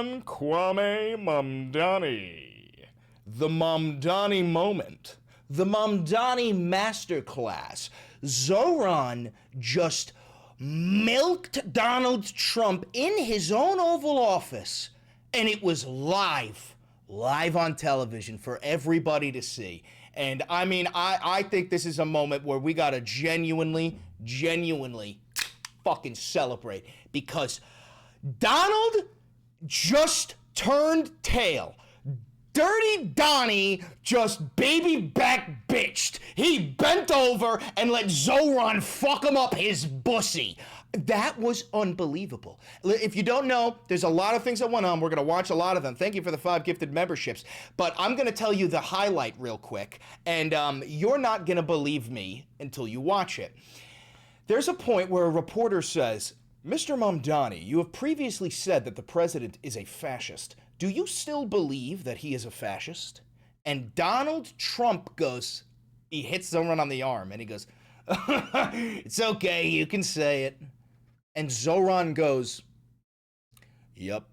Zohran Kwame Mamdani. The Mamdani moment. The Mamdani masterclass. Zohran just milked Donald Trump in his own Oval Office. And it was live on television for everybody to see. And I mean, I think this is a moment where we gotta genuinely fucking celebrate, because Donald just turned tail. Dirty Donnie just baby back bitched. He bent over and let Zohran fuck him up his bussy. That was unbelievable. If you don't know, there's a lot of things that went on. We're going to watch a lot of them. Thank you for the 5 gifted memberships. But I'm going to tell you the highlight real quick. And you're not going to believe me until you watch it. There's a point where a reporter says, Mr. Mamdani, you have previously said that the president is a fascist. Do you still believe that he is a fascist? And Donald Trump goes, he hits Zohran on the arm and he goes, it's okay, you can say it. And Zohran goes, yep.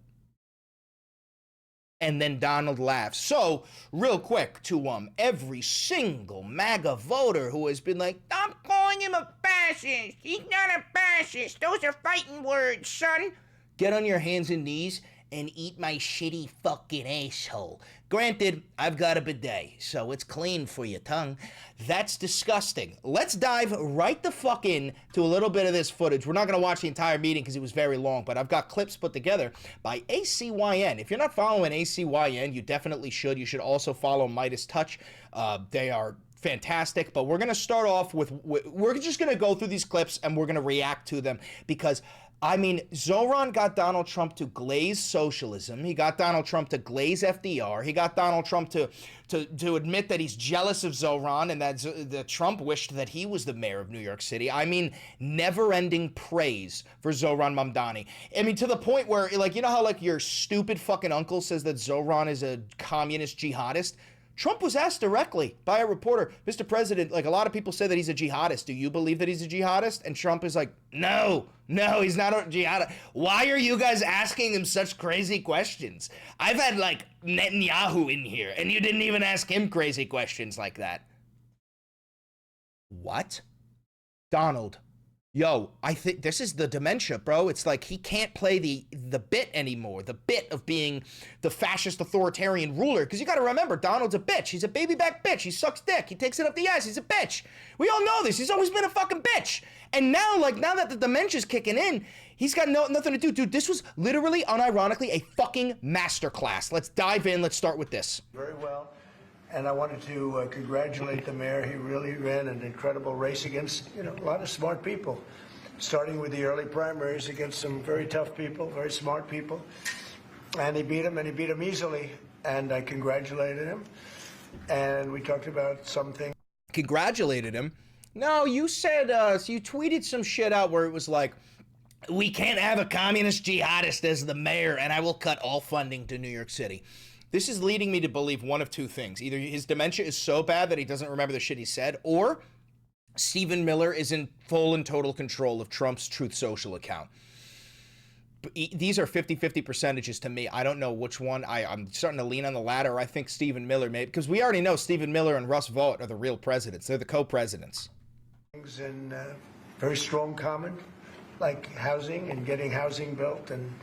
And then Donald laughs. So, real quick, to every single MAGA voter who has been like, stop calling him a fascist. He's not a fascist. Those are fighting words, son. Get on your hands and knees and eat my shitty fucking asshole. Granted, I've got a bidet, so it's clean for your tongue. That's disgusting. Let's dive right the fuck in to a little bit of this footage. We're not going to watch the entire meeting because it was very long, but I've got clips put together by ACYN. If you're not following ACYN, you definitely should. You should also follow Midas Touch. They are fantastic, but we're going to start off with, we're just going to go through these clips and we're going to react to them because, I mean, Zohran got Donald Trump to glaze socialism. He got Donald Trump to glaze FDR. He got Donald Trump to admit that he's jealous of Zohran and that Trump wished that he was the mayor of New York City. I mean, never-ending praise for Zohran Mamdani. I mean, to the point where, like, you know how, like, your stupid fucking uncle says that Zohran is a communist jihadist? Trump was asked directly by a reporter, Mr. President, like, a lot of people say that he's a jihadist. Do you believe that he's a jihadist? And Trump is like, no, he's not a jihadist. Why are you guys asking him such crazy questions? I've had, like, Netanyahu in here, and you didn't even ask him crazy questions like that. What? Donald. Yo, I think this is the dementia, bro. It's like he can't play the bit anymore, the bit of being the fascist authoritarian ruler. Because you got to remember, Donald's a bitch. He's a baby back bitch. He sucks dick. He takes it up the ass. He's a bitch. We all know this. He's always been a fucking bitch. And now, like, now that the dementia's kicking in, he's got nothing to do. Dude, this was literally, unironically, a fucking masterclass. Let's dive in. Let's start with this. Very well. And I wanted to congratulate the mayor. He really ran an incredible race against, you know, a lot of smart people, starting with the early primaries against some very tough people, very smart people. And he beat them easily. And I congratulated him. And we talked about something. Congratulated him? No, you said, you tweeted some shit out where it was like, we can't have a communist jihadist as the mayor, and I will cut all funding to New York City. This is leading me to believe one of two things. Either his dementia is so bad that he doesn't remember the shit he said, or Stephen Miller is in full and total control of Trump's Truth Social account. These are 50-50 percentages to me. I don't know which one. I'm starting to lean on the latter. I think Stephen Miller may, because we already know Stephen Miller and Russ Vought are the real presidents. They're the co-presidents. In very strong comment, like housing and getting housing built and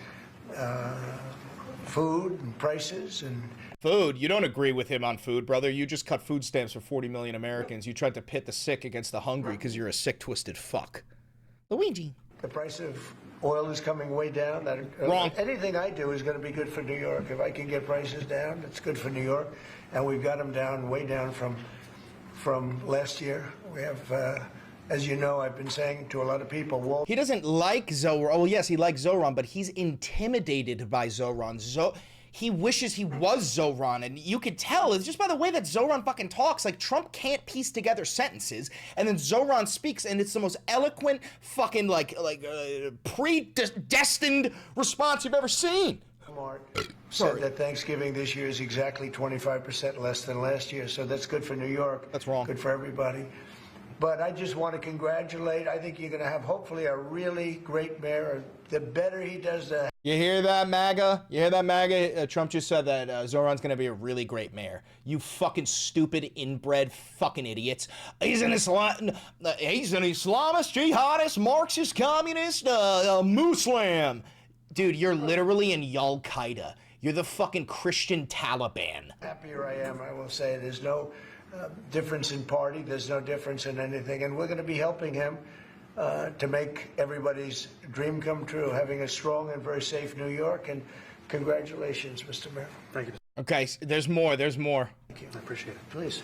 food and prices and food. You don't agree with him on food, brother. You just cut food stamps for 40 million Americans. You tried to pit the sick against the hungry because you're a sick, twisted fuck. Luigi. The price of oil is coming way down. Wrong. Anything I do is going to be good for New York. If I can get prices down, it's good for New York. And we've got them down, way down from last year. We have, as you know, I've been saying to a lot of people, he doesn't like Zohran. Oh, yes, he likes Zohran, but he's intimidated by Zohran. He wishes he was Zohran, and you could tell, it's just by the way that Zohran fucking talks, like, Trump can't piece together sentences, and then Zohran speaks, and it's the most eloquent fucking, predestined response you've ever seen. Mark said that Thanksgiving this year is exactly 25% less than last year, so that's good for New York. That's wrong. Good for everybody. But I just want to congratulate. I think you're going to have hopefully a really great mayor. The better he does the... You hear that, MAGA? You hear that, MAGA? Trump just said that Zohran's going to be a really great mayor. You fucking stupid, inbred fucking idiots. He's an Islamist, jihadist, Marxist, communist, Muslim. Dude, you're literally in Al-Qaeda. You're the fucking Christian Taliban. Happier I am, I will say. There's no difference in party. There's no difference in anything. And we're going to be helping him to make everybody's dream come true, having a strong and very safe New York. And congratulations, Mr. Mayor. Thank you. Okay, there's more. There's more. Thank you. I appreciate it. Please.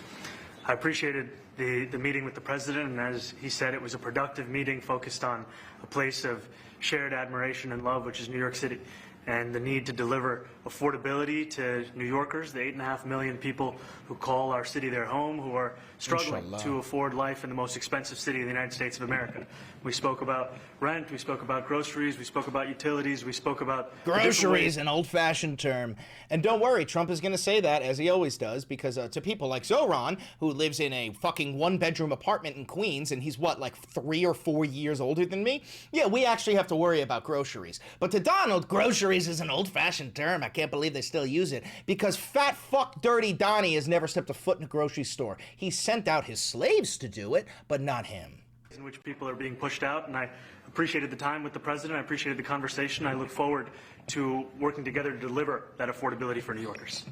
I appreciated the meeting with the president, and as he said, it was a productive meeting focused on a place of shared admiration and love, which is New York City, and the need to deliver affordability to New Yorkers, the 8.5 million people who call our city their home, who are struggling Inshallah. to afford life in the most expensive city in the United States of America. We spoke about rent, we spoke about groceries, we spoke about utilities, we spoke about Groceries, an old-fashioned term. And don't worry, Trump is going to say that, as he always does, because to people like Zohran, who lives in a fucking one-bedroom apartment in Queens, and he's, what, like 3 or 4 years older than me? Yeah, we actually have to worry about groceries. But to Donald, groceries is an old-fashioned term. I can't believe they still use it, because fat fuck dirty Donnie has never stepped a foot in a grocery store. He sent out his slaves to do it, but not him. In which people are being pushed out, and I appreciated the time with the president. I appreciated the conversation. I look forward to working together to deliver that affordability for New Yorkers.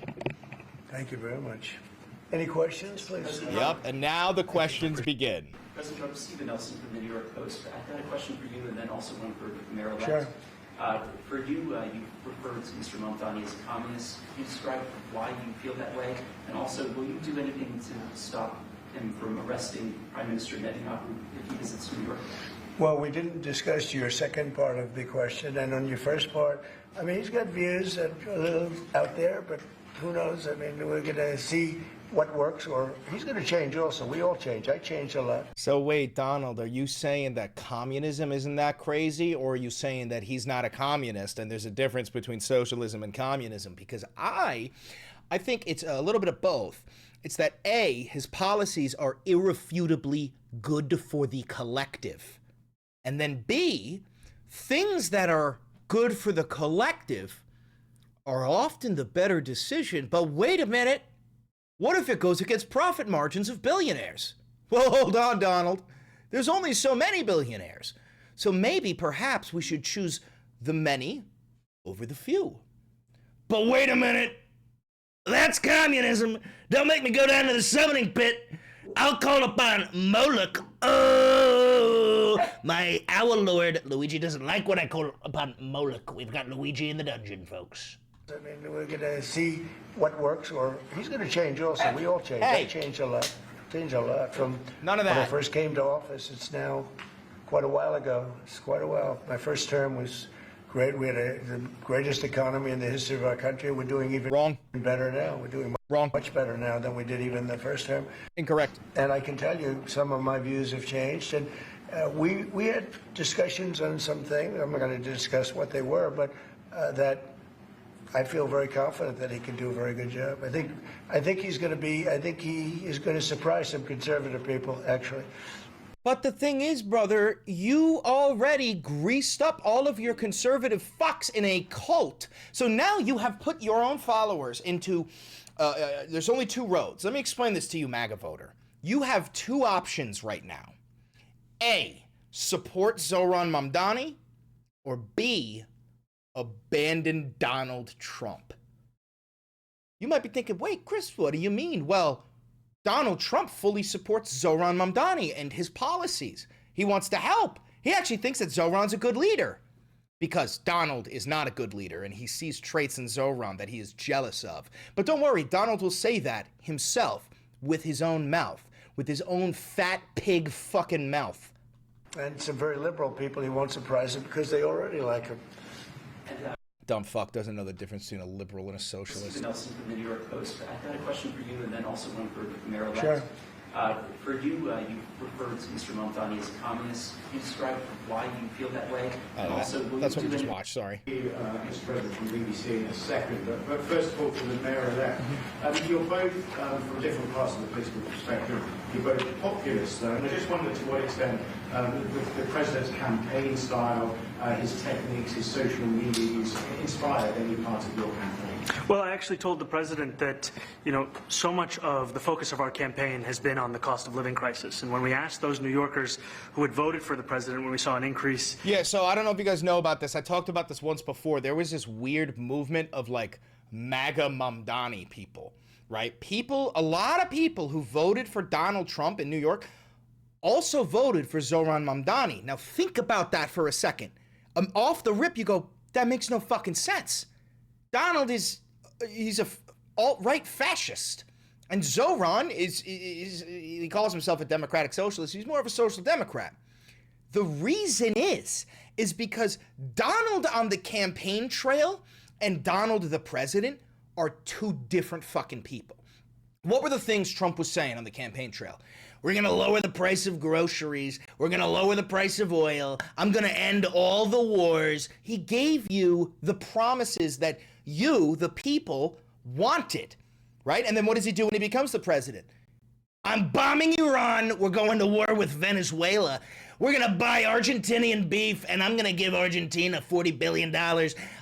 Thank you very much. Any questions, please? Yep, and now the questions begin. President Trump, Stephen Nelson from the New York Post. I've got a question for you and then also one for Mayor-elect. Sure. For you, you referred to Mr. Mamdani as a communist. Can you describe why you feel that way? And also, will you do anything to stop him from arresting Prime Minister Netanyahu if he visits New York? Well, we didn't discuss your second part of the question. And on your first part, I mean, he's got views that are a little out there, but who knows? I mean, we're going to see what works, or he's going to change also. We all change. I changed a lot. So wait, Donald, are you saying that communism isn't that crazy, or are you saying that he's not a communist and there's a difference between socialism and communism? Because I think it's a little bit of both. It's that A, his policies are irrefutably good for the collective. And then B, things that are good for the collective are often the better decision. But wait a minute. What if it goes against profit margins of billionaires? Well, hold on, Donald. There's only so many billionaires. So maybe, perhaps, we should choose the many over the few. But wait a minute. That's communism. Don't make me go down to the summoning pit. I'll call upon Moloch. Oh, my owl lord. Luigi doesn't like when I call upon Moloch. We've got Luigi in the dungeon, folks. I mean, we're going to see what works, or he's going to change also. We all change. I changed a lot. Changed a lot from None of when I that. first came to office. It's now quite a while ago. It's quite a while. My first term was great. We had the greatest economy in the history of our country. We're doing even Wrong. better now. We're doing Wrong. much better now than we did even the first term. Incorrect. And I can tell you some of my views have changed. And we had discussions on some things. I'm not going to discuss what they were, but that I feel very confident that he can do a very good job. I think he's going to be. I think he is going to surprise some conservative people, actually. But the thing is, brother, you already greased up all of your conservative fucks in a cult. So now you have put your own followers into, there's only two roads. Let me explain this to you, MAGA voter. You have two options right now. A, support Zohran Mamdani, or B, abandon Donald Trump. You might be thinking, wait, Chris, what do you mean? Well, Donald Trump fully supports Zohran Mamdani and his policies. He wants to help. He actually thinks that Zohran's a good leader because Donald is not a good leader and he sees traits in Zohran that he is jealous of. But don't worry, Donald will say that himself with his own mouth, with his own fat pig fucking mouth. And some very liberal people, he won't surprise them because they already like him. Dumb fuck doesn't know the difference between a liberal and a socialist. Stephen Nelson from the New York Post. I've got a question for you and then also one for Mayor-elect. Sure. For you, you referred to Mr. Mamdani as a communist. Can you describe why you feel that way? And also, will that's you what we do just watched, sorry. Mr. President, from BBC in a second, but first of all, to the Mayor-elect. You're both, from different parts of the political spectrum, you're both populists, and I just wondered to what extent the President's campaign style, his techniques, his social media, inspired any part of your campaign. Well, I actually told the President that, so much of the focus of our campaign has been on the cost of living crisis. And when we asked those New Yorkers who had voted for the President, when we saw an increase... Yeah, so I don't know if you guys know about this. I talked about this once before. There was this weird movement of, like, MAGA Mamdani people, right? A lot of people who voted for Donald Trump in New York also voted for Zohran Mamdani. Now, think about that for a second. Off the rip, you go, that makes no fucking sense. Donald he's a alt-right fascist. And Zohran he calls himself a democratic socialist. He's more of a social democrat. The reason is because Donald on the campaign trail and Donald the president are two different fucking people. What were the things Trump was saying on the campaign trail? We're going to lower the price of groceries. We're going to lower the price of oil. I'm going to end all the wars. He gave you the promises that you, the people, wanted, right? And then what does he do when he becomes the president? I'm bombing Iran. We're going to war with Venezuela. We're going to buy Argentinian beef, and I'm going to give Argentina $40 billion.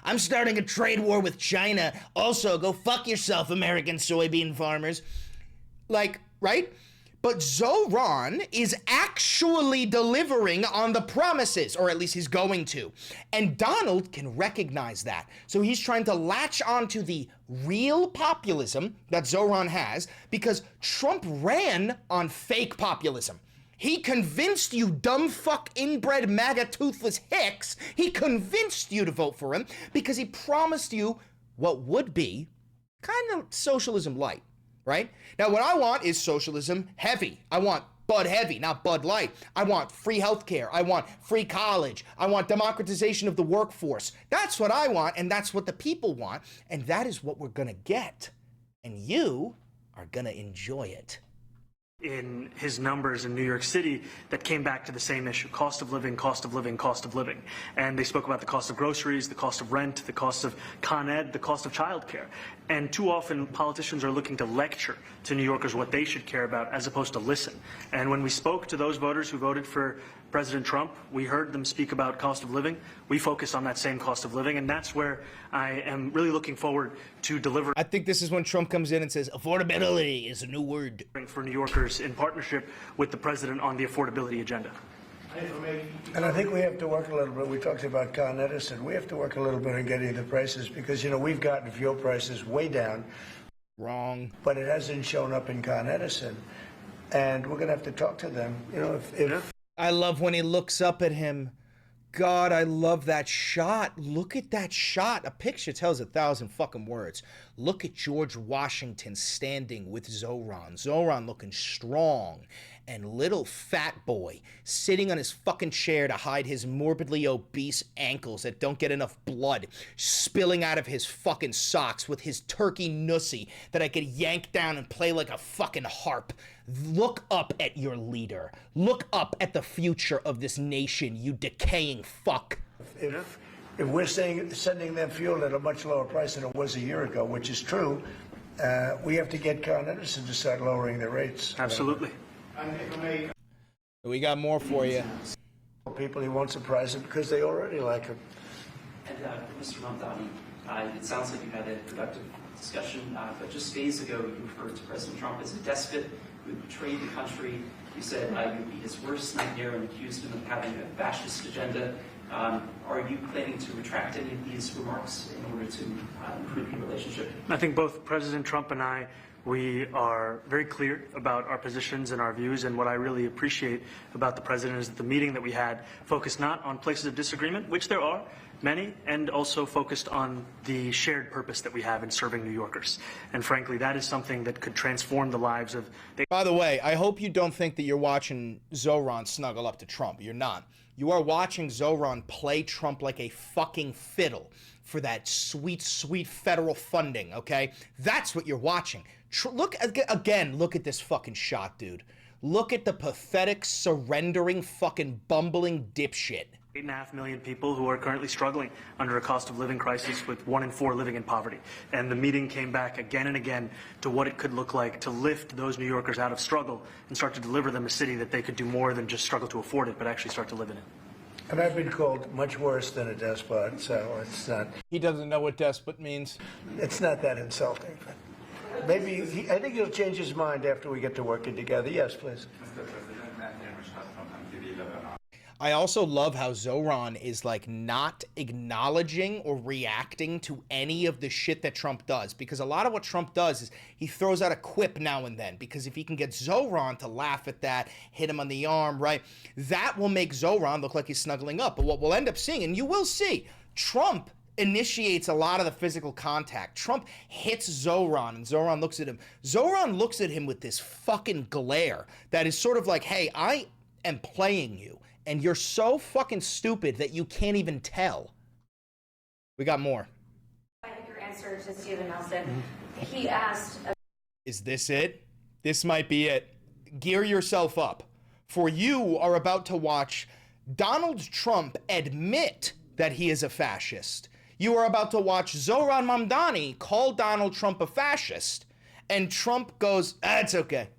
I'm starting a trade war with China. Also, go fuck yourself, American soybean farmers. Like, right? But Zohran is actually delivering on the promises, or at least he's going to. And Donald can recognize that. So he's trying to latch onto the real populism that Zohran has, because Trump ran on fake populism. He convinced you dumb fuck inbred MAGA toothless hicks, he convinced you to vote for him because he promised you what would be kind of socialism light. Right? Now, what I want is socialism heavy. I want Bud heavy, not Bud light. I want free healthcare. I want free college. I want democratization of the workforce. That's what I want, and that's what the people want, and that is what we're going to get. And you are going to enjoy it. In his numbers in New York City that came back to the same issue, cost of living, cost of living, cost of living. And they spoke about the cost of groceries, the cost of rent, the cost of Con Ed, the cost of childcare. And too often politicians are looking to lecture to New Yorkers what they should care about as opposed to listen. And when we spoke to those voters who voted for President Trump, we heard them speak about cost of living. We focus on that same cost of living, and that's where I am really looking forward to deliver. I think this is when Trump comes in and says, affordability is a new word. For New Yorkers in partnership with the president on the affordability agenda. And I think we have to work a little bit. We talked about Con Edison. We have to work a little bit on getting the prices because, we've gotten fuel prices way down. Wrong. But it hasn't shown up in Con Edison. And we're going to have to talk to them. If I love when he looks up at him. God, I love that shot. Look at that shot. A picture tells 1,000 fucking words. Look at George Washington standing with Zohran. Zohran looking strong. And little fat boy sitting on his fucking chair to hide his morbidly obese ankles that don't get enough blood spilling out of his fucking socks with his turkey nussy that I could yank down and play like a fucking harp. Look up at your leader. Look up at the future of this nation, you decaying fuck. If we're sending them fuel at a much lower price than it was a year ago, which is true, we have to get Con Edison to start lowering the rates. Absolutely. We got more for you. People, he won't surprise them because they already like him. And Mr. Mamdani, it sounds like you had a productive discussion, but just days ago you referred to President Trump as a despot who had betrayed the country. You said you would be his worst nightmare and accused him of having a fascist agenda. Are you planning to retract any of these remarks in order to improve your relationship? I think both President Trump and I, we are very clear about our positions and our views, and what I really appreciate about the President is that the meeting that we had focused not on places of disagreement, which there are many, and also focused on the shared purpose that we have in serving New Yorkers. And frankly, that is something that could transform the lives of... By the way, I hope you don't think that you're watching Zohran snuggle up to Trump. You're not. You are watching Zohran play Trump like a fucking fiddle for that sweet, sweet federal funding, okay? That's what you're watching. Look at this fucking shot, dude. Look at the pathetic, surrendering, fucking bumbling dipshit. 8.5 million people who are currently struggling under a cost of living crisis, with 1 in 4 living in poverty. And the meeting came back again and again to what it could look like to lift those New Yorkers out of struggle and start to deliver them a city that they could do more than just struggle to afford it, but actually start to live in it. And I've been called much worse than a despot, so it's not. He doesn't know what despot means. It's not that insulting. But maybe I think he'll change his mind after we get to working together. Yes, please. I also love how Zohran is like not acknowledging or reacting to any of the shit that Trump does, because a lot of what Trump does is he throws out a quip now and then, because if he can get Zohran to laugh at that, hit him on the arm, right, that will make Zohran look like he's snuggling up. But what we'll end up seeing, and you will see, Trump initiates a lot of the physical contact. Trump hits Zohran, and Zohran looks at him. Zohran looks at him with this fucking glare that is sort of like, hey, I am playing you, and you're so fucking stupid that you can't even tell. We got more. I think your answer to Stephen Nelson, he asked... Is this it? This might be it. Gear yourself up, for you are about to watch Donald Trump admit that he is a fascist. You are about to watch Zohran Mamdani call Donald Trump a fascist, and Trump goes, it's okay.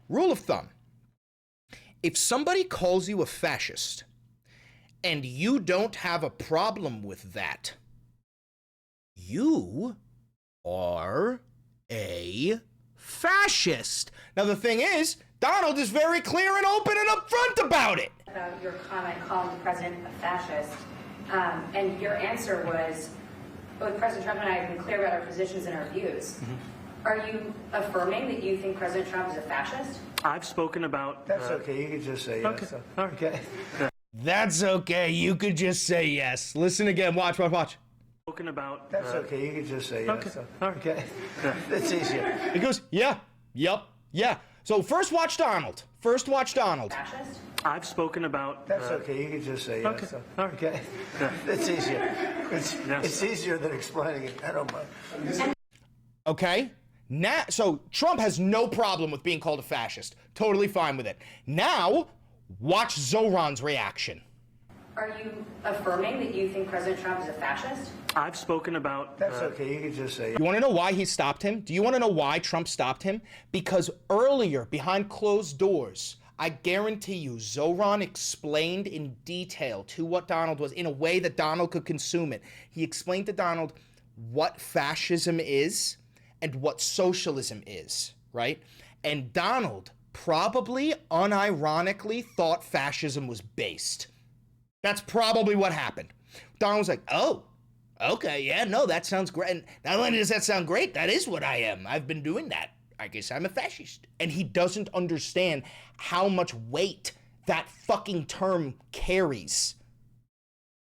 Rule of thumb. If somebody calls you a fascist and you don't have a problem with that, you are a fascist. Now, the thing is, Donald is very clear and open and upfront about it. About your comment calling the president a fascist, and your answer was, both President Trump and I have been clear about our positions and our views. Are you affirming that you think President Trump is a fascist? I've spoken about... That's okay. You can just say yes. Okay. All right. Okay. That's okay. You could just say yes. Listen again. Watch. Spoken about... That's okay. You can just say yes. Okay. All right. Okay. That's easier. He goes, yeah, yep, yeah. So first watch Donald. Fascist? I've spoken about... That's okay. You can just say yes. Okay. All right. Okay. That's easier. It's easier than explaining it. I don't mind. Okay? Now, so Trump has no problem with being called a fascist. Totally fine with it. Now, watch Zohran's reaction. Are you affirming that you think President Trump is a fascist? I've spoken about... That's okay. You can just say yes. You want to know why he stopped him? Do you want to know why Trump stopped him? Because earlier, behind closed doors, I guarantee you, Zohran explained in detail to what Donald was, in a way that Donald could consume it. He explained to Donald what fascism is and what socialism is, right? And Donald probably unironically thought fascism was based. That's probably what happened. Donald was like, oh, okay, yeah, no, that sounds great. And not only does that sound great, that is what I am. I've been doing that. I guess I'm a fascist. And he doesn't understand how much weight that fucking term carries.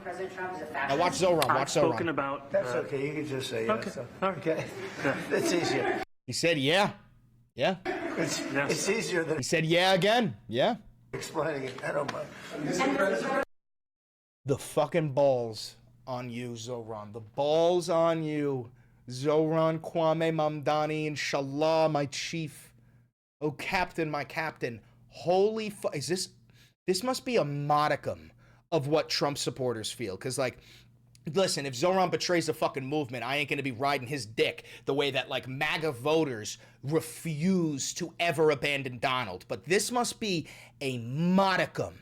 President Trump is a fascist. Now watch Zohran, I've spoken about... That's okay. You can just say yes. Okay. All right. Okay. That's easier. He said, yeah. It's easier than He said, yeah, again. Yeah. explaining it. I don't mind. The fucking balls on you, Zohran. The balls on you. Zohran Kwame Mamdani, inshallah, my chief. Oh, captain, my captain. Holy is this must be a modicum of what Trump supporters feel. Because, like, listen, if Zohran betrays the fucking movement, I ain't going to be riding his dick the way that, like, MAGA voters refuse to ever abandon Donald. But this must be a modicum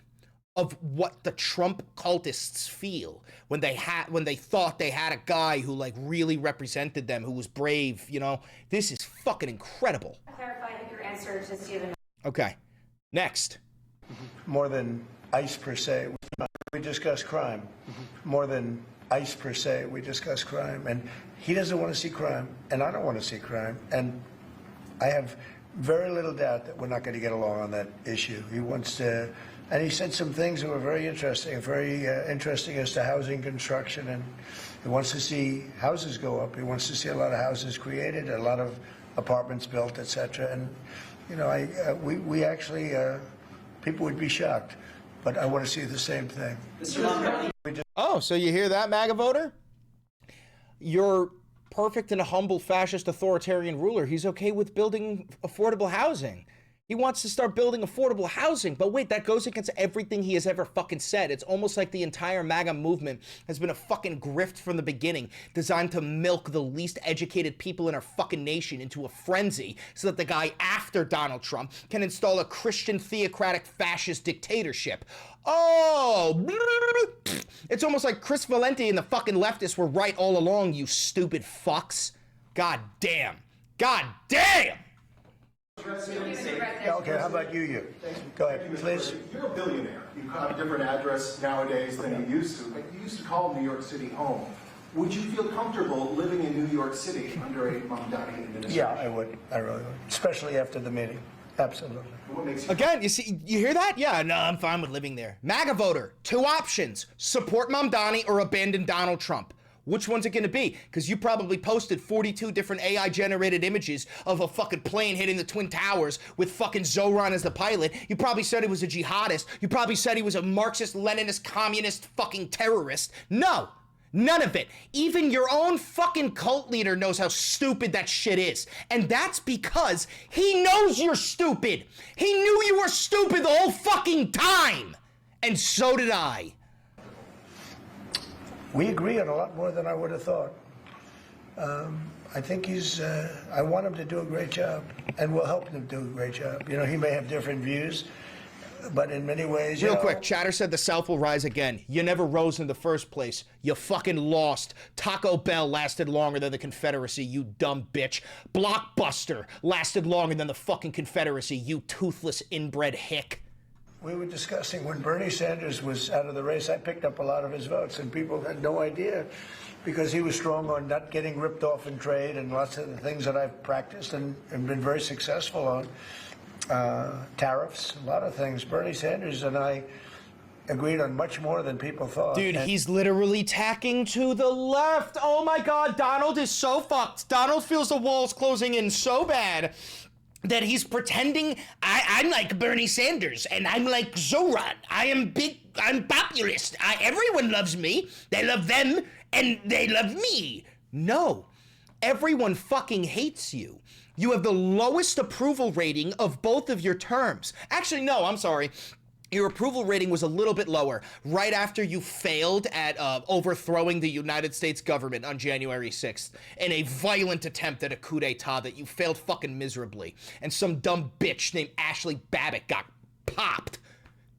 of what the Trump cultists feel when they thought they had a guy who, like, really represented them, who was brave, you know? This is fucking incredible. Clarify your answer to Stephen. Okay. Next. More than ICE per se, we discuss crime. More than ICE per se, we discuss crime. And he doesn't want to see crime, and I don't want to see crime. And I have very little doubt that we're not going to get along on that issue. He wants to, and he said some things that were very interesting as to housing construction. And he wants to see houses go up. He wants to see a lot of houses created, a lot of apartments built, etc. And, you know, we actually, people would be shocked. But I want to see the same thing. Oh, so you hear that, MAGA voter? Your perfect and humble fascist authoritarian ruler. He's okay with building affordable housing. He wants to start building affordable housing. But wait, that goes against everything he has ever fucking said. It's almost like the entire MAGA movement has been a fucking grift from the beginning, designed to milk the least educated people in our fucking nation into a frenzy so that the guy after Donald Trump can install a Christian theocratic fascist dictatorship. Oh, it's almost like Chris Valenti and the fucking leftists were right all along, you stupid fucks. God damn. God damn! Yeah, okay, how about you? Go ahead, please. You're a billionaire. You have a different address nowadays than you used to, but you used to call New York City home. Would you feel comfortable living in New York City under a Mamdani administration? Yeah, I would. I really would. Especially after the meeting. Absolutely. What makes you Again, you see, you hear that? Yeah, no, I'm fine with living there. MAGA voter, 2 options. Support Mamdani or abandon Donald Trump. Which one's it gonna be? Because you probably posted 42 different AI-generated images of a fucking plane hitting the Twin Towers with fucking Zohran as the pilot. You probably said he was a jihadist. You probably said he was a Marxist, Leninist, communist fucking terrorist. No, none of it. Even your own fucking cult leader knows how stupid that shit is. And that's because he knows you're stupid. He knew you were stupid the whole fucking time. And so did I. We agree on a lot more than I would have thought. I think I want him to do a great job, and we'll help him do a great job. You know, he may have different views, but in many ways, Real quick, Chatter said the South will rise again. You never rose in the first place. You fucking lost. Taco Bell lasted longer than the Confederacy, you dumb bitch. Blockbuster lasted longer than the fucking Confederacy, you toothless inbred hick. We were discussing when Bernie Sanders was out of the race, I picked up a lot of his votes, and people had no idea because he was strong on not getting ripped off in trade and lots of the things that I've practiced and been very successful on. Tariffs, a lot of things. Bernie Sanders and I agreed on much more than people thought. Dude, he's literally tacking to the left. Oh my God, Donald is so fucked. Donald feels the walls closing in so bad that he's pretending I'm like Bernie Sanders and I'm like Zohran. I'm populist. Everyone loves me. They love them and they love me. No, everyone fucking hates you. You have the lowest approval rating of both of your terms. Actually, no, I'm sorry. Your approval rating was a little bit lower right after you failed at overthrowing the United States government on January 6th in a violent attempt at a coup d'etat that you failed fucking miserably. And some dumb bitch named Ashley Babbitt got popped.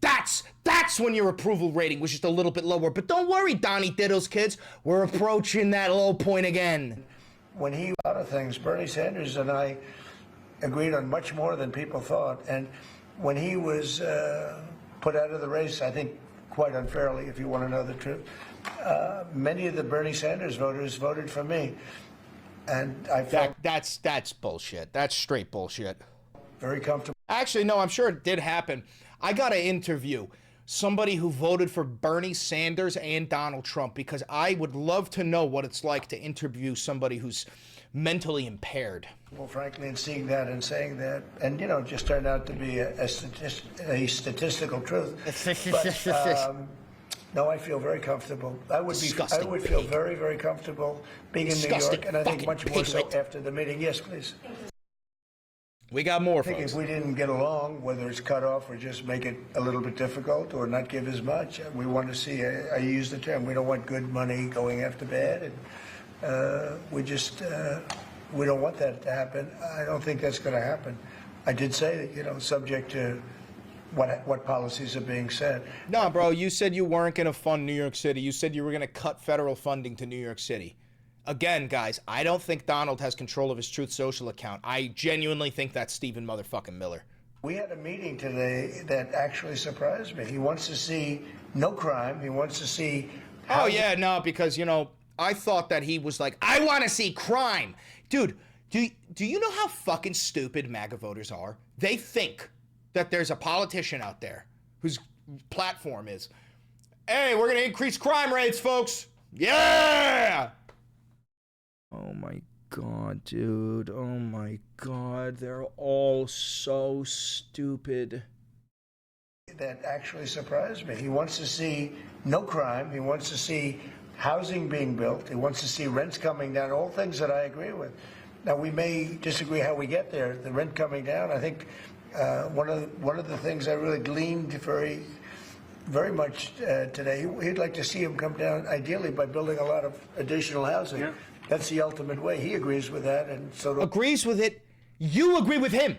That's when your approval rating was just a little bit lower. But don't worry, Donnie Diddles kids, we're approaching that low point again. When he, a lot of things, Bernie Sanders and I agreed on much more than people thought. And when he was put out of the race, I think quite unfairly, if you want to know the truth, many of the Bernie Sanders voters voted for me. And I felt that's bullshit. That's straight bullshit. very comfortable. Actually, no, I'm sure it did happen. I got to interview somebody who voted for Bernie Sanders and Donald Trump because I would love to know what it's like to interview somebody who's mentally impaired. Well, frankly, in seeing that and saying that, and you know, it just turned out to be a statistical truth. But, no, I feel very comfortable. I would feel very, very comfortable being in New York, and I think much more so after the meeting. Yes, please. We got more, I think folks. if we didn't get along, whether it's cut off or just make it a little bit difficult or not give as much, we want to see, I use the term, we don't want good money going after bad. And we don't want that to happen. I don't think that's going to happen. I did say that, you know, subject to what policies are being said. No, bro, you said you weren't going to fund New York City. You said you were going to cut federal funding to New York City. Again, guys, I don't think Donald has control of his Truth Social account. I genuinely think that's Stephen motherfucking Miller. We had a meeting today that actually surprised me. He wants to see no crime. He wants to see... Oh, yeah, no, because, you know, I thought that he was like, I want to see crime. Dude, do you know how fucking stupid MAGA voters are? They think that there's a politician out there whose platform is, hey, we're going to increase crime rates, folks. Yeah! Oh my God, dude. Oh my God. They're all so stupid. That actually surprised me. He wants to see no crime. He wants to see housing being built. He wants to see rents coming down, all things that I agree with. Now, we may disagree how we get there. The rent coming down, I think one of the things I really gleaned very much today, he'd like to see him come down, ideally, by building a lot of additional housing. Yeah. That's the ultimate way. He agrees with that, and so do Agrees with it. You agree with him.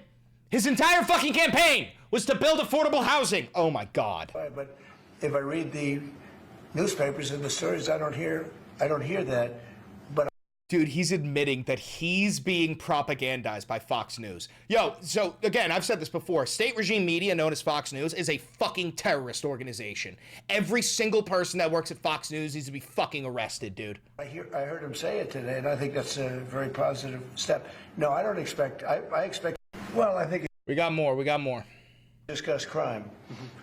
His entire fucking campaign was to build affordable housing. Oh my God. But if I read the newspapers and the stories, I don't hear that. But Dude, he's admitting that he's being propagandized by Fox News. Yo, so again, I've said this before. State regime media, known as Fox News, is a fucking terrorist organization. Every single person that works at Fox News needs to be fucking arrested, dude. I heard him say it today, and I think that's a very positive step. No, I don't expect. I expect. Well, I think We got more. We got more. discuss crime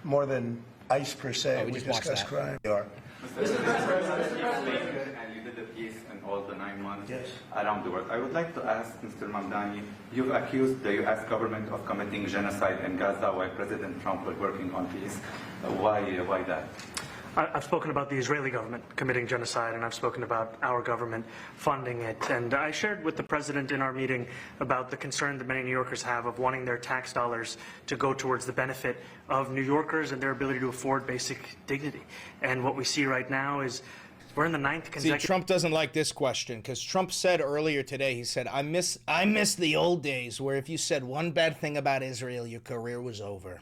more than ICE per se. Oh, we just watched discuss that. crime. Mr. President, and you did the peace in all the 9 months Yes. around the world. I would like to ask Mr. Mamdani, you've accused the U.S. government of committing genocide in Gaza while President Trump was working on peace. Why that? I've spoken about the Israeli government committing genocide, and I've spoken about our government funding it. And I shared with the president in our meeting about the concern that many New Yorkers have of wanting their tax dollars to go towards the benefit of New Yorkers and their ability to afford basic dignity. And what we see right now is we're in the 9th consecutive... See, Trump doesn't like this question because Trump said earlier today, he said, I miss the old days where if you said one bad thing about Israel, your career was over.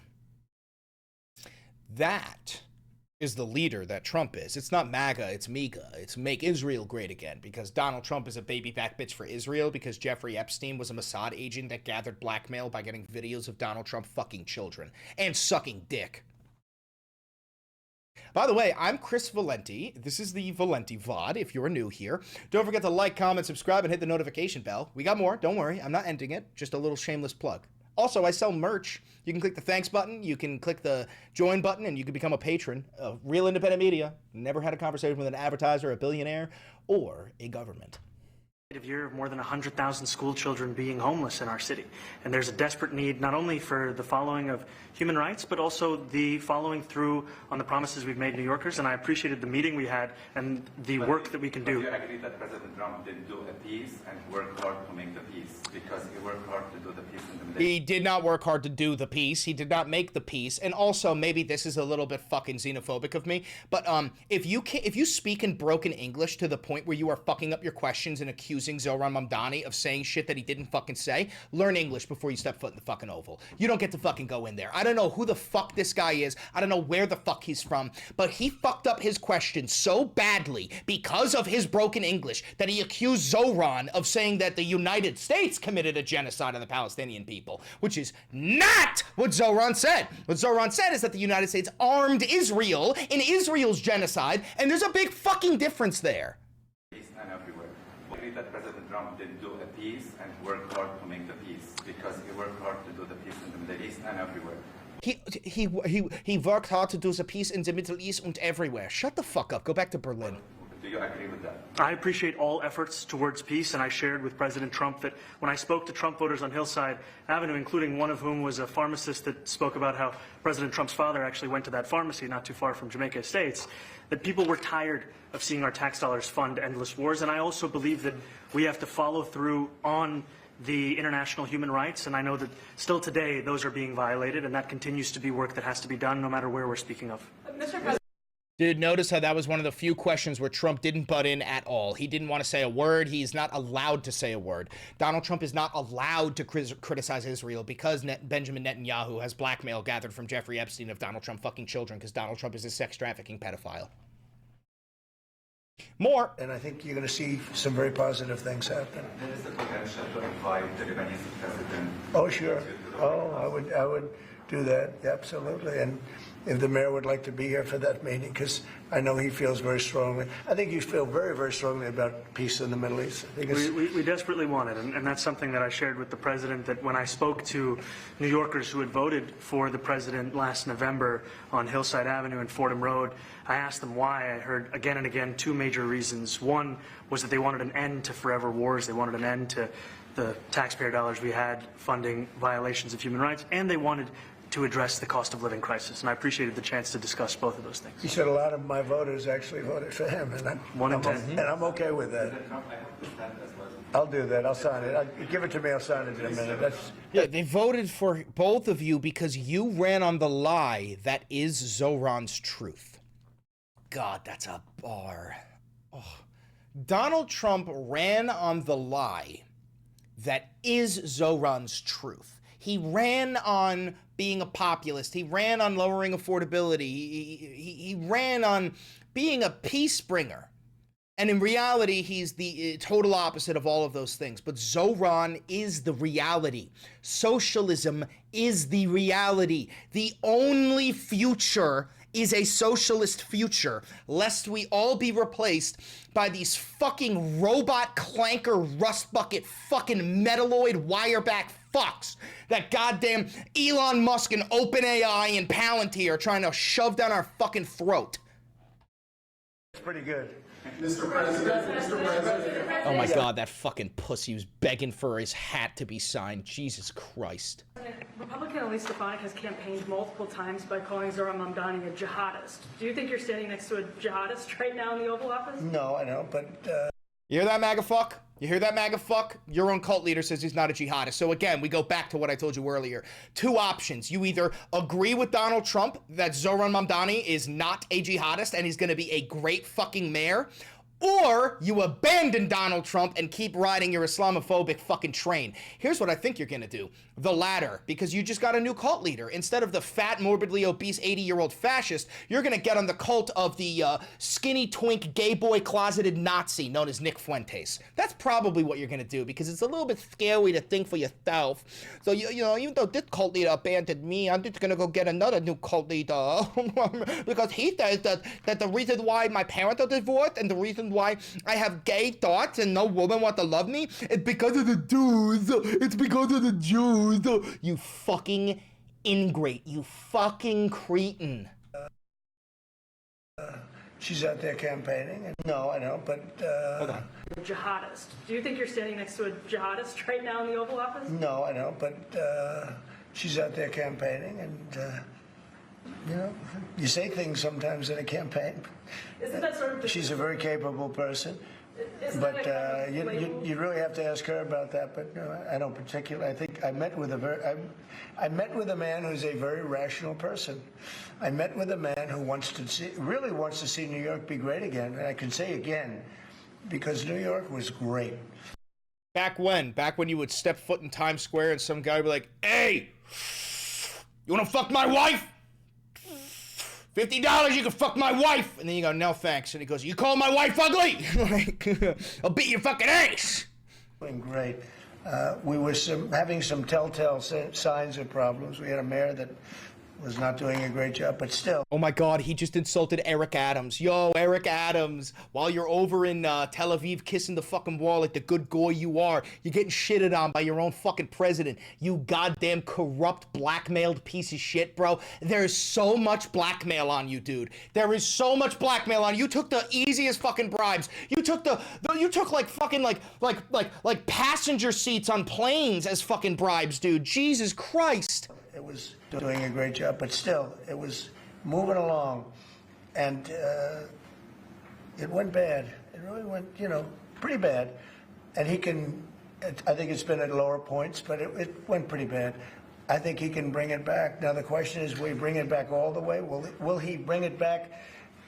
That is the leader that Trump is. It's not MAGA, it's MEGA. It's Make Israel Great Again, because Donald Trump is a baby back bitch for Israel, because Jeffrey Epstein was a Mossad agent that gathered blackmail by getting videos of Donald Trump fucking children and sucking dick. By the way, I'm Chris Valenti. This is the Valenti VOD, if you're new here. Don't forget to like, comment, subscribe, and hit the notification bell. We got more, don't worry. I'm not ending it. Just a little shameless plug. Also, I sell merch. You can click the thanks button, you can click the join button, and you can become a patron of real independent media. Never had a conversation with an advertiser, a billionaire, or a government. Year of more than 100,000 school children being homeless in our city. And there's a desperate need not only for the following of human rights, but also the following through on the promises we've made New Yorkers. And I appreciated the meeting we had and the work that we can do. Do you agree that President Trump did do a peace and work hard to make the peace? Because he worked hard to do the peace in the Middle East. He did not work hard to do the peace. He did not make the peace. And also, maybe this is a little bit fucking xenophobic of me, but if you speak in broken English to the point where you are fucking up your questions and accusing Zohran Mamdani of saying shit that he didn't fucking say, learn English before you step foot in the fucking Oval. You don't get to fucking go in there. I don't know who the fuck this guy is. I don't know where the fuck he's from, but he fucked up his question so badly because of his broken English that he accused Zohran of saying that the United States committed a genocide of the Palestinian people, which is not what Zohran said. What Zohran said is that the United States armed Israel in Israel's genocide, and there's a big fucking difference there. And everywhere. I agree that President Trump did do a peace and work hard to make the peace because he worked hard to do the peace in the Middle East and everywhere. He worked hard to do the peace in the Middle East and everywhere. Shut the fuck up. Go back to Berlin. Do you agree with that? I appreciate all efforts towards peace, and I shared with President Trump that when I spoke to Trump voters on Hillside Avenue, including one of whom was a pharmacist that spoke about how President Trump's father actually went to that pharmacy not too far from Jamaica Estates, that people were tired of seeing our tax dollars fund endless wars. And I also believe that we have to follow through on the international human rights, and I know that still today those are being violated, and that continues to be work that has to be done no matter where we're speaking of. Mr. President. Dude, notice how that was one of the few questions where Trump didn't butt in at all. He didn't want to say a word. He's not allowed to say a word. Donald Trump is not allowed to criticize Israel because Benjamin Netanyahu has blackmail gathered from Jeffrey Epstein of Donald Trump fucking children because Donald Trump is a sex trafficking pedophile. More. And I think you're going to see some very positive things happen. There is a potential to invite the Lebanese president. Oh, sure. Oh, I would do that, absolutely. And if the mayor would like to be here for that meeting, because I know he feels very strongly. I think you feel very, very strongly about peace in the Middle East. I think we desperately want it, and that's something that I shared with the president, that when I spoke to New Yorkers who had voted for the president last November on Hillside Avenue and Fordham Road, I asked them why. I heard again and again two major reasons. One was that they wanted an end to forever wars. They wanted an end to the taxpayer dollars we had funding violations of human rights, and they wanted to address the cost of living crisis. And I appreciated the chance to discuss both of those things. He said a lot of my voters actually voted for him, and I'm okay with that. I'll do that. I'll sign it. Give it to me. I'll sign it in a minute. Yeah, they voted for both of you because you ran on the lie that is Zohran's truth. God, that's a bar. Oh. Donald Trump ran on the lie that is Zohran's truth. He ran on being a populist. He ran on lowering affordability. He ran on being a peace bringer. And in reality, he's the total opposite of all of those things. But Zohran is the reality. Socialism is the reality. The only future is a socialist future, lest we all be replaced by these fucking robot clanker rust bucket fucking metalloid wireback fucks that goddamn Elon Musk and OpenAI and Palantir are trying to shove down our fucking throat. It's pretty good. Mr. President. Oh my God, that fucking pussy was begging for his hat to be signed. Jesus Christ. Republican Elise Stefanik has campaigned multiple times by calling Zohran Mamdani a jihadist. Do you think you're standing next to a jihadist right now in the Oval Office? No, I don't, but... You hear that, MAGA fuck? You hear that, MAGA fuck? Your own cult leader says he's not a jihadist. So again, we go back to what I told you earlier. Two options. You either agree with Donald Trump that Zohran Mamdani is not a jihadist and he's going to be a great fucking mayor, or you abandon Donald Trump and keep riding your Islamophobic fucking train. Here's what I think you're gonna do. The latter, because you just got a new cult leader. Instead of the fat, morbidly obese 80-year-old fascist, you're gonna get on the cult of the skinny, twink, gay boy, closeted Nazi known as Nick Fuentes. That's probably what you're gonna do, because it's a little bit scary to think for yourself. So, you know, even though this cult leader abandoned me, I'm just gonna go get another new cult leader. Because he says that the reason why my parents are divorced and the reason why I have gay thoughts and no woman wants to love me, it's because of the Jews. It's because of the Jews. You fucking ingrate. You fucking cretin. She's out there campaigning. And no, I don't, but... Hold on. A jihadist. Do you think you're standing next to a jihadist right now in the Oval Office? No, I don't, but she's out there campaigning, and... you know, you say things sometimes in a campaign. Isn't that sort of... She's a very capable person, but you really have to ask her about that. But I don't particularly. I think I met with I met with a man who's a very rational person. I met with a man who really wants to see New York be great again. And I can say again, because New York was great. Back when? Back when you would step foot in Times Square and some guy would be like, "Hey, you want to fuck my wife? $50, you can fuck my wife." And then you go, "No, thanks." And he goes, "You call my wife ugly? I'll beat your fucking ass." Doing great. We were having some telltale signs of problems. We had a mayor that was not doing a great job, but still. Oh my God, he just insulted Eric Adams. Yo, Eric Adams, while you're over in Tel Aviv kissing the fucking wall like the good goy you are, you're getting shitted on by your own fucking president. You goddamn corrupt, blackmailed piece of shit, bro. There's so much blackmail on you, dude. There is so much blackmail on you. You took the easiest fucking bribes. You took you took like fucking like passenger seats on planes as fucking bribes, dude. Jesus Christ. It was doing a great job, but still, it was moving along, and it went bad. It really went, you know, pretty bad. And he can, I think it's been at lower points, but it went pretty bad. I think he can bring it back. Now the question is, will he bring it back all the way? Will he bring it back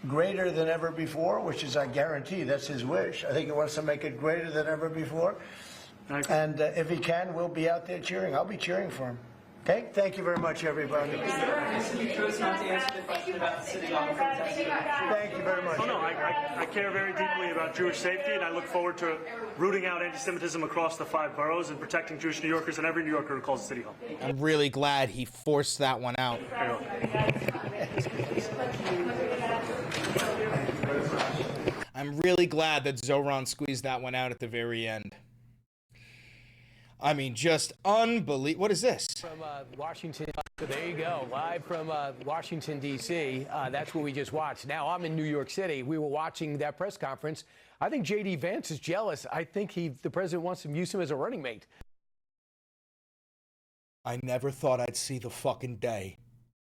greater than ever before, which is, I guarantee, that's his wish. I think he wants to make it greater than ever before. And if he can, we'll be out there cheering. I'll be cheering for him. Okay, thank you very much, everybody. You chose not to answer the question about the city hall protest. Thank you very much. Oh, no, I care very deeply about Jewish safety, and I look forward to rooting out anti-Semitism across the 5 boroughs and protecting Jewish New Yorkers and every New Yorker who calls the city hall. I'm really glad he forced that one out. I'm really glad that Zohran squeezed that one out at the very end. I mean, just unbelievable. What is this? From Washington. So there you go. Live from Washington, D.C. That's what we just watched. Now, I'm in New York City. We were watching that press conference. I think J.D. Vance is jealous. I think the president wants to use him as a running mate. I never thought I'd see the fucking day.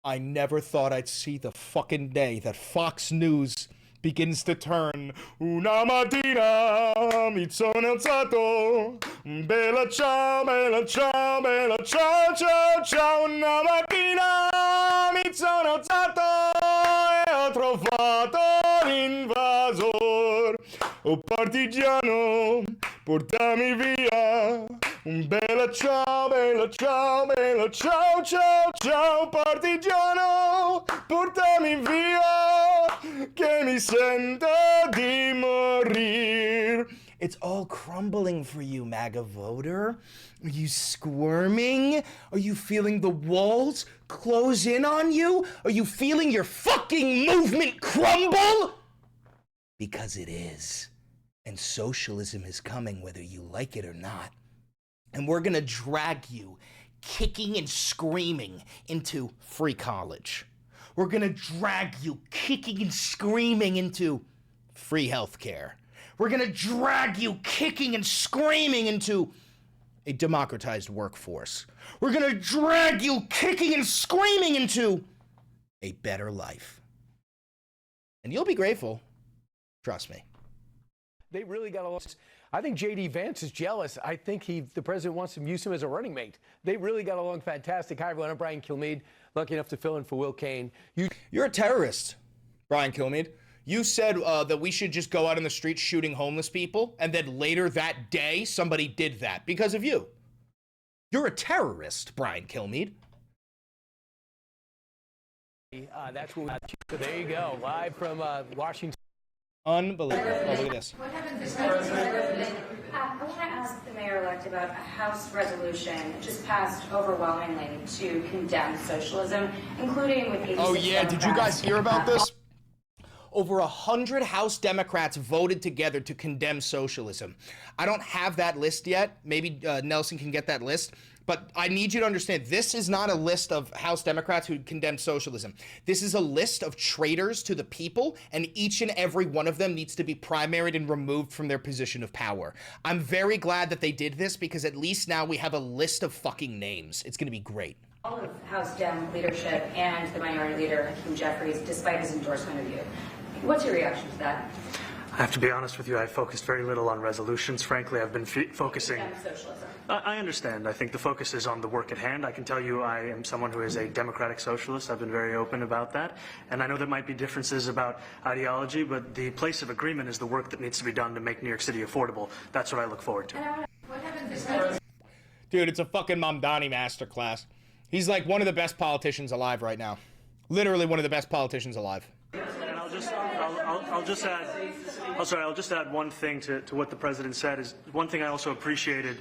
I never thought I'd see the fucking day that Fox News begins to turn. Una mattina mi sono alzato. Bella ciao, bella ciao, bella ciao, ciao, ciao. Una mattina mi sono alzato e ho trovato l'invasor. Oh partigiano, portami via. Bella ciao, bella ciao, bella ciao, ciao, ciao, partigiano, portami via, che mi sento di morir. It's all crumbling for you, MAGA voter. Are you squirming? Are you feeling the walls close in on you? Are you feeling your fucking movement crumble? Because it is. And socialism is coming whether you like it or not. And we're gonna drag you kicking and screaming into free college. We're gonna drag you kicking and screaming into free healthcare. We're gonna drag you kicking and screaming into a democratized workforce. We're gonna drag you kicking and screaming into a better life. And you'll be grateful. Trust me. They really got along. I think J.D. Vance is jealous. I think the president wants to use him as a running mate. They really got along fantastic. Hi, everyone. I'm Brian Kilmeade, lucky enough to fill in for Will Kane. You're a terrorist, Brian Kilmeade. You said that we should just go out in the streets shooting homeless people, and then later that day, somebody did that because of you. You're a terrorist, Brian Kilmeade. That's what so there you go, live from Washington. Unbelievable. Oh, look at this. What happened this President? I want to ask the mayor-elect about a House resolution just passed overwhelmingly to condemn socialism, including with 86 Oh, yeah. Did you guys hear about this? Over 100 House Democrats voted together to condemn socialism. I don't have that list yet. Maybe Nelson can get that list. But I need you to understand, this is not a list of House Democrats who condemn socialism. This is a list of traitors to the people, and each and every one of them needs to be primaried and removed from their position of power. I'm very glad that they did this, because at least now we have a list of fucking names. It's going to be great. All of House Dem leadership and the minority leader, Hakeem Jeffries, despite his endorsement of you. What's your reaction to that? I have to be honest with you, I focused very little on resolutions. Frankly, I've been focusing... Socialism. I understand. I think the focus is on the work at hand. I can tell you I am someone who is a democratic socialist. I've been very open about that. And I know there might be differences about ideology, but the place of agreement is the work that needs to be done to make New York City affordable. That's what I look forward to. What happened this President? Dude, it's a fucking Mamdani masterclass. He's like one of the best politicians alive right now. Literally one of the best politicians alive. And I'll just add one thing to what the president said. Is one thing I also appreciated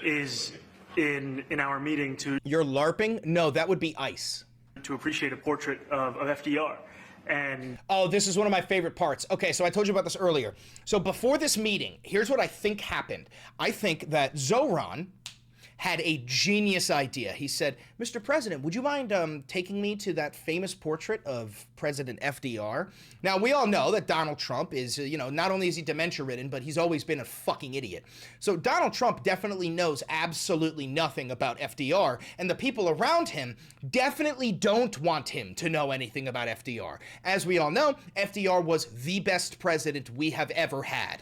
is in our meeting to... You're LARPing? No, that would be ICE. To appreciate a portrait of FDR. And... Oh, this is one of my favorite parts. Okay, so I told you about this earlier. So before this meeting, here's what I think happened. I think that Zohran had a genius idea. He said, Mr. President, would you mind taking me to that famous portrait of President FDR? Now, we all know that Donald Trump is, not only is he dementia-ridden, but he's always been a fucking idiot. So Donald Trump definitely knows absolutely nothing about FDR, and the people around him definitely don't want him to know anything about FDR. As we all know, FDR was the best president we have ever had.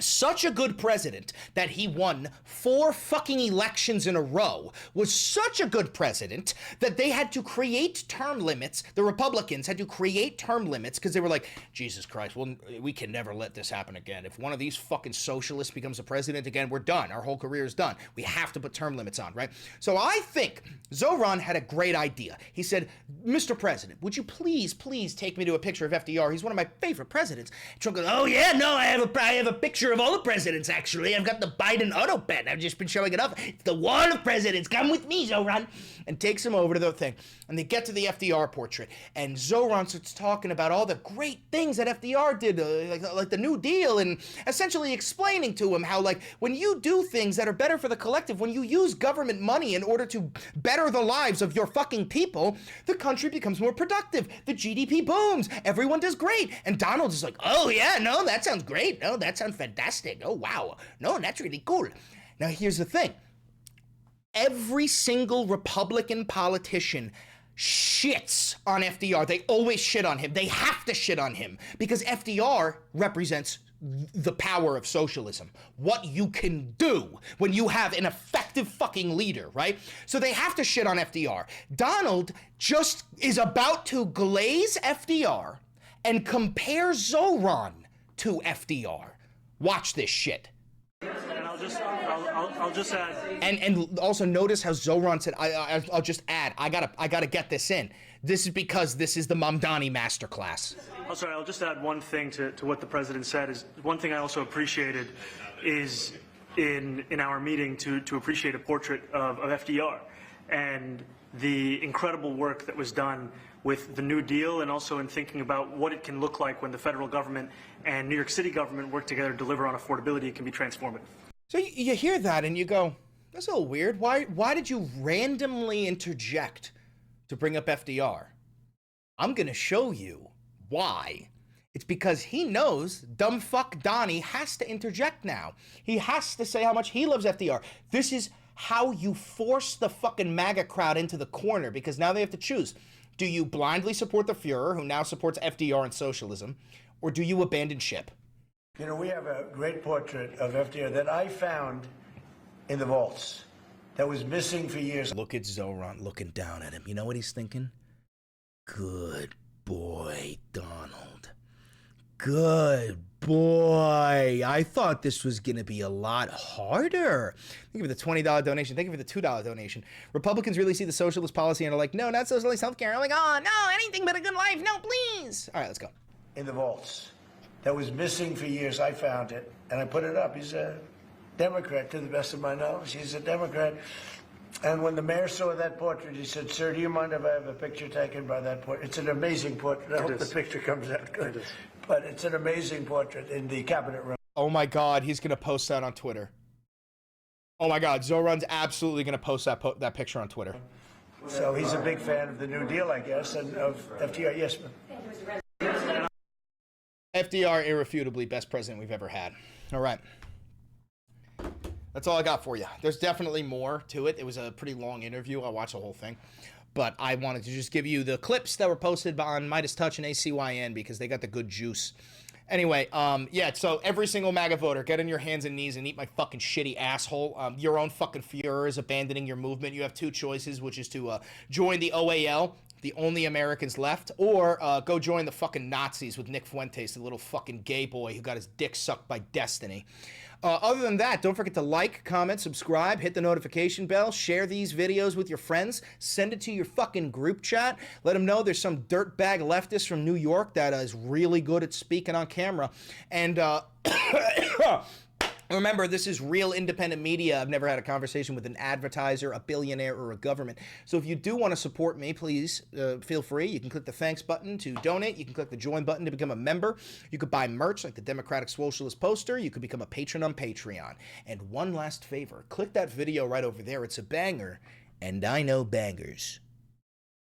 Such a good president that he won 4 fucking elections in a row, was such a good president that they had to create term limits. The Republicans had to create term limits because they were like, Jesus Christ, well, we can never let this happen again. If one of these fucking socialists becomes a president again, we're done. Our whole career is done. We have to put term limits on, right? So I think Zohran had a great idea. He said, Mr. President, would you please take me to a picture of FDR? He's one of my favorite presidents. Trump goes, oh yeah, no, I have a picture of all the presidents, actually. I've got the Biden auto pen. I've just been showing it off. It's the wall of presidents. Come with me, Zohran. And takes him over to the thing. And they get to the FDR portrait. And Zohran starts talking about all the great things that FDR did, like the New Deal, and essentially explaining to him how, like, when you do things that are better for the collective, when you use government money in order to better the lives of your fucking people, the country becomes more productive. The GDP booms. Everyone does great. And Donald is like, oh, yeah, no, that sounds great. No, that sounds fantastic. Oh, wow. No, that's really cool. Now, here's the thing. every single Republican politician shits on FDR. They always shit on him. They have to shit on him because FDR represents the power of socialism. What you can do when you have an effective fucking leader, right? So they have to shit on FDR. Donald just is about to glaze FDR and compare Zohran to FDR. Watch this shit. And I'll just add. And also notice how Zohran said, I'll just add, I gotta get this in. This is because this is the Mamdani masterclass. Oh, sorry, I'll just add one thing to what the president said. Is one thing I also appreciated is in our meeting to appreciate a portrait of FDR and the incredible work that was done with the New Deal and also in thinking about what it can look like when the federal government and New York City government work together to deliver on affordability. It can be transformative. So you hear that and you go, that's a little weird. Why did you randomly interject to bring up FDR? I'm going to show you why. It's because he knows dumb fuck Donnie has to interject now. He has to say how much he loves FDR. This is how you force the fucking MAGA crowd into the corner because now they have to choose. Do you blindly support the Fuhrer, who now supports FDR and socialism, or do you abandon ship? You know, we have a great portrait of FDR that I found in the vaults that was missing for years. Look at Zohran looking down at him. You know what he's thinking? Good boy, Donald. Good boy. I thought this was going to be a lot harder. Thank you for the $20 donation. Thank you for the $2 donation. Republicans really see the socialist policy and are like, no, not socialist healthcare. I'm like, oh, no, anything but a good life. No, please. All right, let's go. In the vaults that was missing for years. I found it, and I put it up. He's a Democrat, to the best of my knowledge. He's a Democrat. And when the mayor saw that portrait, he said, sir, do you mind if I have a picture taken by that portrait? It's an amazing portrait. I hope the picture comes out good. But it's an amazing portrait in the cabinet room. Oh, my God. He's going to post that on Twitter. Oh, my God. Zohran's absolutely going to post that picture on Twitter. So he's a big fan of the New Deal, I guess, and of FDR. Yes, ma'am. FDR, irrefutably best president we've ever had. All right. That's all I got for you. There's definitely more to it. It was a pretty long interview. I'll watch the whole thing. But I wanted to just give you the clips that were posted on Midas Touch and ACYN because they got the good juice. Anyway, yeah, so every single MAGA voter, get on your hands and knees and eat my fucking shitty asshole. Your own fucking Fuhrer is abandoning your movement. You have two choices, which is to join the OAL, the only Americans left, or go join the fucking Nazis with Nick Fuentes, the little fucking gay boy who got his dick sucked by destiny. Other than that, don't forget to like, comment, subscribe, hit the notification bell, share these videos with your friends, send it to your fucking group chat, let them know there's some dirtbag leftist from New York that is really good at speaking on camera, and remember, this is real independent media. I've never had a conversation with an advertiser, a billionaire, or a government. So if you do want to support me, please feel free. You can click the thanks button to donate. You can click the join button to become a member. You could buy merch like the Democratic Socialist poster. You could become a patron on Patreon. And one last favor, click that video right over there. It's a banger, and I know bangers.